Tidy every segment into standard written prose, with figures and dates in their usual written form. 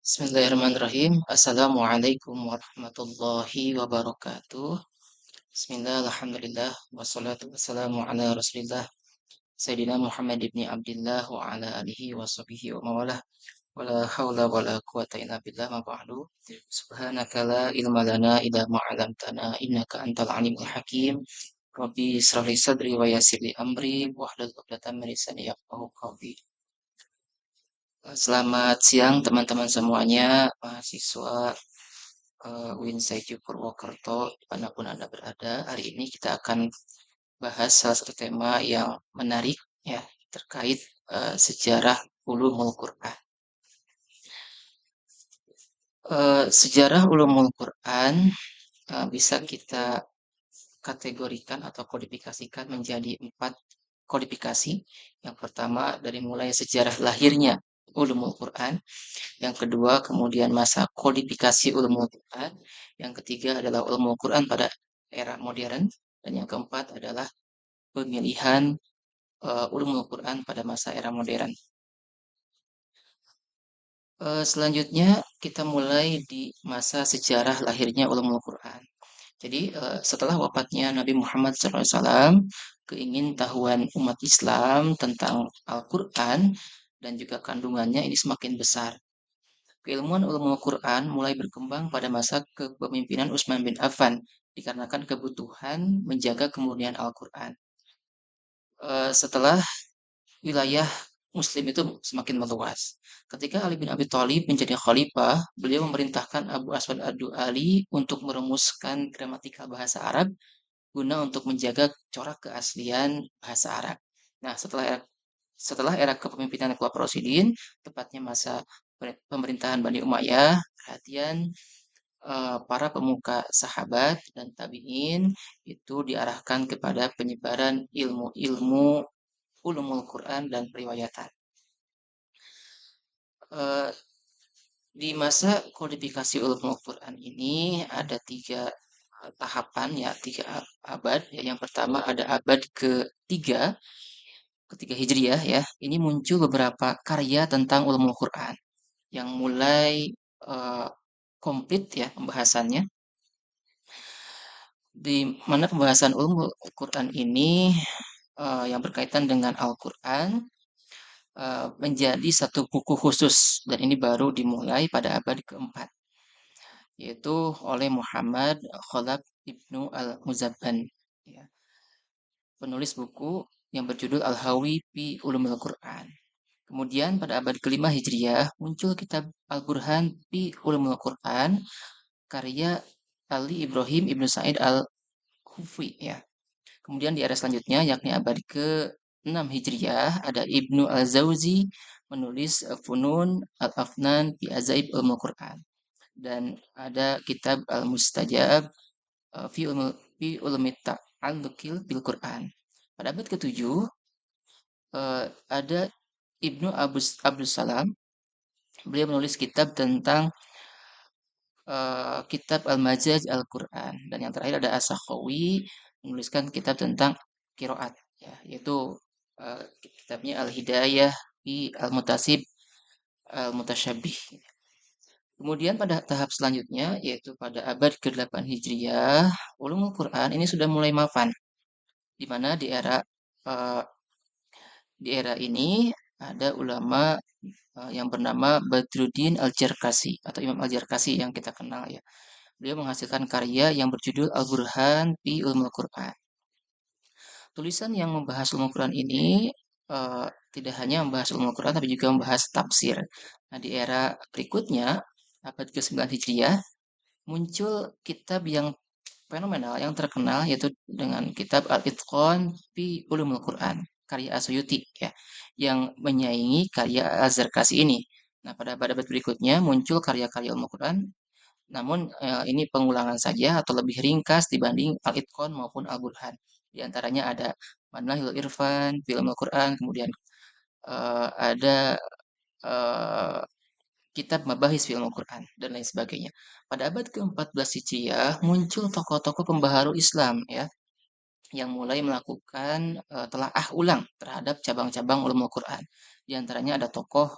Bismillahirrahmanirrahim. Assalamualaikum warahmatullahi wabarakatuh. Bismillah, alhamdulillah, wassalatu wassalamu ala rasulillah, Sayyidina Muhammad ibni Abdillah wa ala alihi wa sahbihi wa mawalah, wa la hawla wa la quwata illa billah ma ba'du. Subhanaka la ilma lana illa ma 'allamtana innaka antal alimul hakim. Rabbi israh li sadri wa yassir li amri wahlul 'uqdatam min lisani yafqahu qawli. Selamat siang teman-teman semuanya, mahasiswa UIN Saidju Purwokerto, dimanapun Anda berada. Hari ini kita akan bahas salah satu tema yang menarik ya terkait sejarah ulumul Quran. Sejarah ulumul Quran bisa kita kategorikan atau kodifikasikan menjadi 4 kodifikasi. Yang pertama dari mulai sejarah lahirnya ulumul Quran. Yang kedua, kemudian masa kodifikasi ulumul Quran. Yang ketiga adalah ulumul Quran pada era modern. Dan yang keempat adalah pemilihan ulumul Quran pada masa era modern. Selanjutnya kita mulai di masa sejarah lahirnya ulumul Quran. Jadi setelah wafatnya Nabi Muhammad SAW, keingintahuan umat Islam tentang Al-Quran dan juga kandungannya ini semakin besar. Keilmuan ulumul Quran mulai berkembang pada masa kepemimpinan Utsman bin Affan dikarenakan kebutuhan menjaga kemurnian Al-Quran. Setelah wilayah Muslim itu semakin meluas. Ketika Ali bin Abi Thalib menjadi khalifah, beliau memerintahkan Abu Aswad Ad-Du'ali untuk merumuskan gramatikal bahasa Arab guna untuk menjaga corak keaslian bahasa Arab. Nah, setelah era kepemimpinan Khulafaur Rasyidin, tepatnya masa pemerintahan Bani Umayyah, perhatian para pemuka sahabat dan tabi'in itu diarahkan kepada penyebaran ilmu-ilmu ulumul Quran dan periwayatan. Di masa kodifikasi ulumul Quran ini ada 3 tahapan ya, 3 abad ya. Yang pertama ada abad ketiga Hijriah ya. Ini muncul beberapa karya tentang ulumul Quran yang mulai komplit ya pembahasannya. Di mana pembahasan ulumul Quran ini yang berkaitan dengan Al-Quran menjadi satu buku khusus, dan ini baru dimulai pada abad keempat, yaitu oleh Muhammad Khalaf Ibnu Al-Muzabban, ya, penulis buku yang berjudul Al-Hawi fi Ulumul Quran. Kemudian pada abad kelima Hijriah muncul kitab Al-Burhan fi Ulumul Quran karya Ali Ibrahim Ibnu Sa'id Al-Khufi ya. Kemudian di era selanjutnya yakni abad ke-6 Hijriah ada Ibnu Al-Zawzi menulis Funun Al-Afnan fi Azaib Ulumul Quran. Dan ada kitab Al-Mustajab fi Ulumit Ta'alluqil bil Quran. Pada abad ke-7 ada Ibnu Abdus Salam. Beliau menulis kitab tentang kitab Al-Majaz Al-Quran. Dan yang terakhir ada As-Sakhawi menuliskan kitab tentang qiraat ya, yaitu kitabnya Al-Hidayah fi Al-Mutasib Al-Mutasyabbih. Kemudian pada tahap selanjutnya yaitu pada abad ke-8 Hijriah, ulumul Quran ini sudah mulai mapan, di mana di era ini ada ulama yang bernama Badruddin Al-Jarkasi atau Imam Al-Jarkasi yang kita kenal ya. Beliau menghasilkan karya yang berjudul Al-Burhan fi Ulumul Quran. Tulisan yang membahas ulumul Quran ini tidak hanya membahas ulumul Quran tapi juga membahas tafsir. Nah, di era berikutnya, abad ke-9 Hijriah, muncul kitab yang fenomenal, yang terkenal, yaitu dengan kitab Al-Itqan fi Ulumul Quran, karya Asyuti ya, yang menyaingi karya Az-Zarkasi ini. Nah, pada abad berikutnya muncul karya-karya ulumul Quran, namun ini pengulangan saja atau lebih ringkas dibanding Al-Itqan maupun Al-Burhan. Di antaranya ada Manahil Irfan, Film Al-Quran, kemudian ada kitab Mabahis Film Al-Quran, dan lain sebagainya. Pada abad ke-14 Hijriah muncul tokoh-tokoh pembaharu Islam ya, yang mulai melakukan telaah ulang terhadap cabang-cabang ulumul Quran. Di antaranya ada tokoh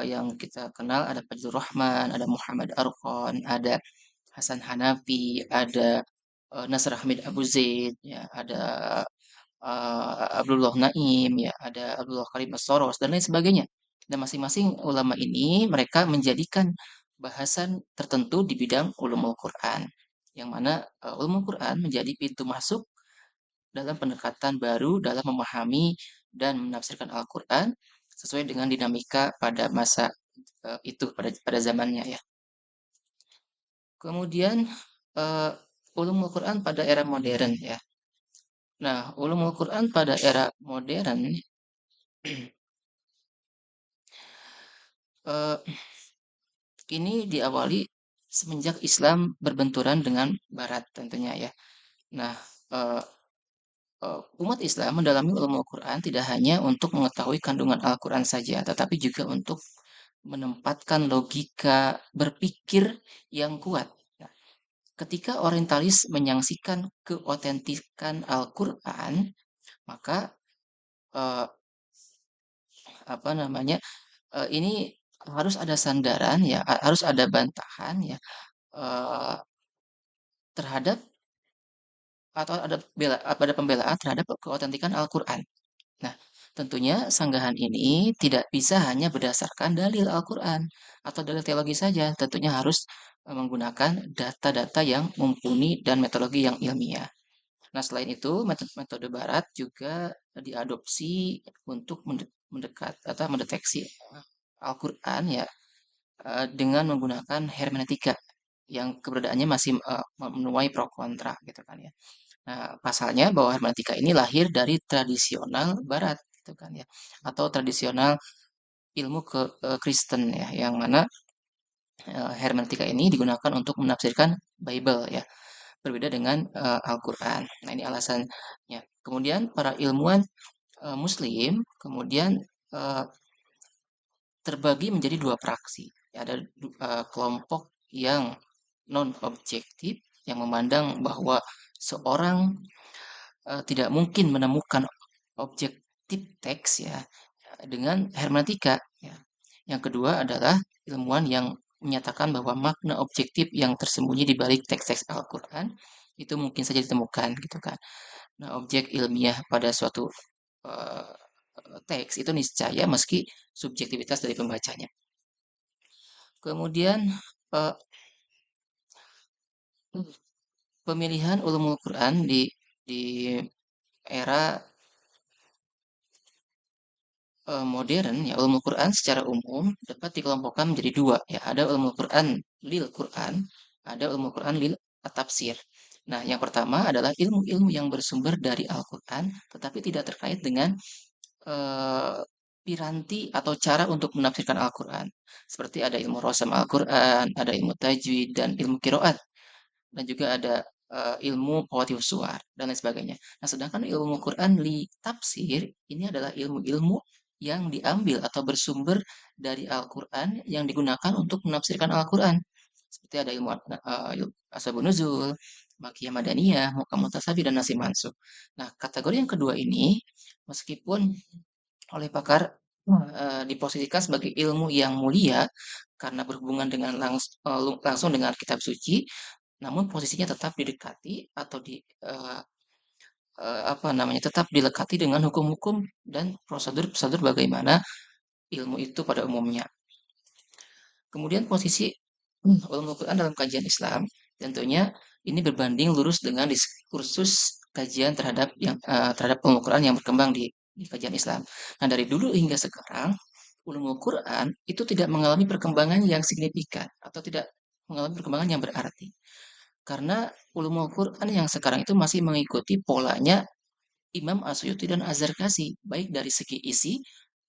yang kita kenal ada Fazlur Rahman, ada Muhammad Arqon, ada Hasan Hanafi, ada Nasr Hamid Abu Zaid, ya, ada Abdullah Naim, ya, ada Abdullah Karim As-Soros dan lain sebagainya. Dan masing-masing ulama ini mereka menjadikan bahasan tertentu di bidang ulumul Quran, yang mana ulumul Quran menjadi pintu masuk dalam pendekatan baru dalam memahami dan menafsirkan Al-Quran sesuai dengan dinamika pada masa itu pada zamannya ya. Kemudian uh, ulumul Quran pada era modern ya. Nah, ulumul Quran pada era modern uh, ini diawali semenjak Islam berbenturan dengan Barat tentunya ya. Nah, uh, umat Islam mendalami ulumul Quran tidak hanya untuk mengetahui kandungan Al-Quran saja, tetapi juga untuk menempatkan logika berpikir yang kuat. Nah, ketika orientalis menyaksikan keotentikan Al-Quran, maka eh, apa namanya ini harus ada sandaran ya, harus ada bantahan ya eh, terhadap atau ada pembelaan terhadap keotentikan Al-Quran. Nah, tentunya sanggahan ini tidak bisa hanya berdasarkan dalil Al-Quran atau dalil teologi saja. Tentunya harus menggunakan data-data yang mumpuni dan metodologi yang ilmiah. Nah, selain itu, metode barat juga diadopsi untuk mendekat atau mendeteksi Al-Quran ya dengan menggunakan hermeneutika yang keberadaannya masih menuai pro kontra gitu kan ya. Nah, pasalnya bahwa hermeneutika ini lahir dari tradisional barat gitu kan ya atau tradisional ilmu Kristen ya yang mana hermeneutika ini digunakan untuk menafsirkan Bible ya berbeda dengan Al-Qur'an. Nah, ini alasannya. Kemudian para ilmuwan muslim kemudian eh, terbagi menjadi dua praksi. Ada kelompok yang non objektif yang memandang bahwa seorang tidak mungkin menemukan objektif teks ya dengan hermeneutika ya. Yang kedua adalah ilmuwan yang menyatakan bahwa makna objektif yang tersembunyi di balik teks-teks Al-Qur'an itu mungkin saja ditemukan gitu kan. Nah, objek ilmiah pada suatu uh, teks itu niscaya meski subjektivitas dari pembacanya. Kemudian uh, pemilihan ulumul Quran di era modern ya ulumul Quran secara umum dapat dikelompokkan menjadi dua ya ada ulumul Quran lil Quran ada ulumul Quran lil tafsir. Nah, yang pertama adalah ilmu-ilmu yang bersumber dari Al-Quran tetapi tidak terkait dengan eh, piranti atau cara untuk menafsirkan Al-Quran. Seperti ada ilmu rosam Al-Quran, ada ilmu tajwid dan ilmu kiroat dan juga ada ilmu qawatif suar dan lain sebagainya. Nah, sedangkan ilmu Quran li tafsir ini adalah ilmu-ilmu yang diambil atau bersumber dari Al-Quran yang digunakan untuk menafsirkan Al-Quran. Seperti ada ilmu asbabun nuzul, makiyah madaniyah, muhkam mutasabih dan nasih mansukh. Nah, kategori yang kedua ini meskipun oleh pakar diposisikan sebagai ilmu yang mulia karena berhubungan dengan langsung dengan kitab suci, namun posisinya tetap didekati atau apa namanya, tetap dilekati dengan hukum-hukum dan prosedur-prosedur bagaimana ilmu itu pada umumnya. Kemudian posisi ulumul Quran dalam kajian Islam tentunya ini berbanding lurus dengan diskursus kajian terhadap ulumul Quran yang berkembang di kajian Islam. Nah, dari dulu hingga sekarang ulumul Quran itu tidak mengalami perkembangan yang signifikan atau tidak mengalami perkembangan yang berarti. Karena ulumul Quran yang sekarang itu masih mengikuti polanya Imam Asyuti dan Az-Zarkashi, baik dari segi isi,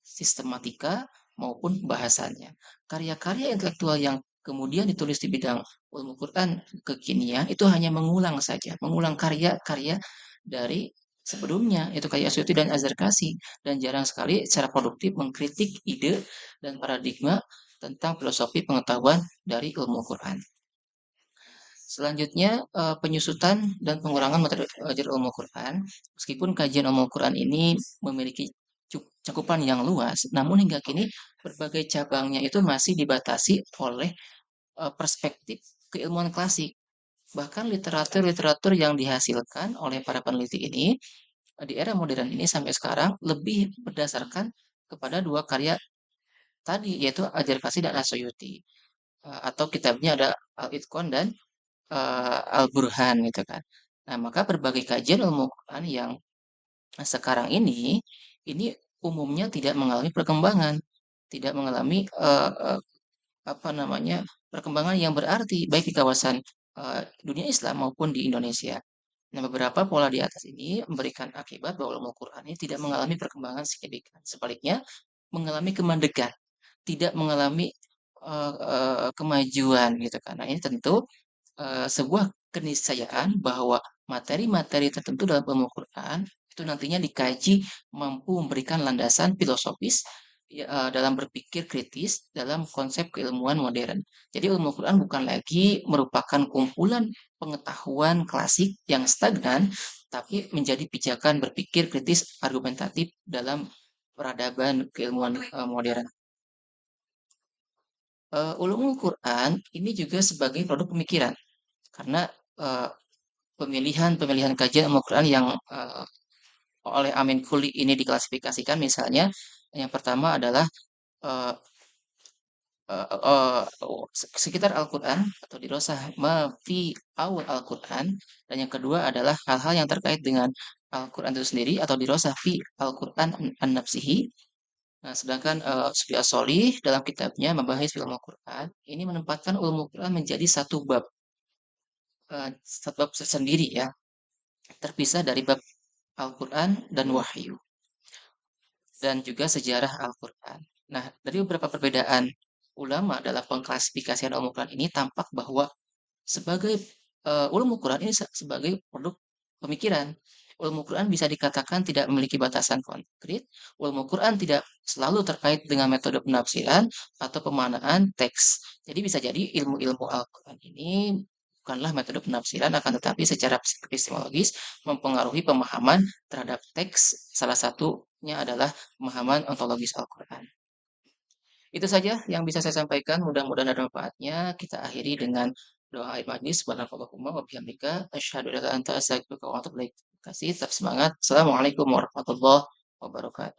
sistematika, maupun bahasannya. Karya-karya intelektual yang kemudian ditulis di bidang ilmu Quran kekinian itu hanya mengulang saja, mengulang karya-karya dari sebelumnya, itu kayak Asyuti dan Az-Zarkashi, dan jarang sekali secara produktif mengkritik ide dan paradigma tentang filosofi pengetahuan dari ilmu Quran. Selanjutnya, penyusutan dan pengurangan materi belajar ilmu Quran. Meskipun kajian ilmu Quran ini memiliki cakupan yang luas, namun hingga kini berbagai cabangnya itu masih dibatasi oleh perspektif keilmuan klasik. Bahkan literatur-literatur yang dihasilkan oleh para peneliti ini di era modern ini sampai sekarang lebih berdasarkan kepada dua karya tadi, yaitu Al-Jarkasi dan As-Suyuti. Atau kitabnya ada Al-Itqan dan Al-Burhan gitu kan. Nah, maka berbagai kajian ilmu Quran yang sekarang ini umumnya tidak mengalami perkembangan, tidak mengalami apa namanya perkembangan yang berarti baik di kawasan dunia Islam maupun di Indonesia. Nah, beberapa pola di atas ini memberikan akibat bahwa ilmu Quran ini tidak mengalami perkembangan signifikan. Sebaliknya, mengalami kemandegan, tidak mengalami kemajuan gitu kan. Nah, ini tentu sebuah keniscayaan bahwa materi-materi tertentu dalam ilmu Quran itu nantinya dikaji mampu memberikan landasan filosofis ya, dalam berpikir kritis dalam konsep keilmuan modern. Jadi ilmu Quran bukan lagi merupakan kumpulan pengetahuan klasik yang stagnan, tapi menjadi pijakan berpikir kritis argumentatif dalam peradaban keilmuan modern. Ulumul Quran ini juga sebagai produk pemikiran karena eh, pemilihan-pemilihan kajian Al-Quran yang oleh Amin Kuli ini diklasifikasikan misalnya yang pertama adalah eh, sekitar Al-Quran atau dirosah ma fi awal Al-Quran dan yang kedua adalah hal-hal yang terkait dengan Al-Quran itu sendiri atau dirosah fi Al-Quran an-nafsihi. Nah, sedangkan Sufi As-Sholih dalam kitabnya Membahas Ilmu Al-Quran ini menempatkan ilmu Quran menjadi satu bab tersendiri ya, terpisah dari bab Al-Quran dan Wahyu, dan juga sejarah Al-Quran. Nah, dari beberapa perbedaan ulama dalam pengklasifikasian Al-Quran ini tampak bahwa sebagai ulumul Quran ini sebagai produk pemikiran. Ulumul Quran bisa dikatakan tidak memiliki batasan konkret. Ulumul Quran tidak selalu terkait dengan metode penafsiran atau pemaknaan teks. Jadi bisa jadi ilmu-ilmu Al-Quran ini bukanlah metode penafsiran, akan tetapi secara epistemologis mempengaruhi pemahaman terhadap teks. Salah satunya adalah pemahaman ontologis Al-Quran. Itu saja yang bisa saya sampaikan. Mudah-mudahan ada manfaatnya. Kita akhiri dengan doa akhir majlis. Subhanakallahumma wa bihamdika asyhadu an la ilaha illa anta astaghfiruka wa atubu ilaik. Terima kasih. Tetap semangat. Assalamualaikum warahmatullahi wabarakatuh.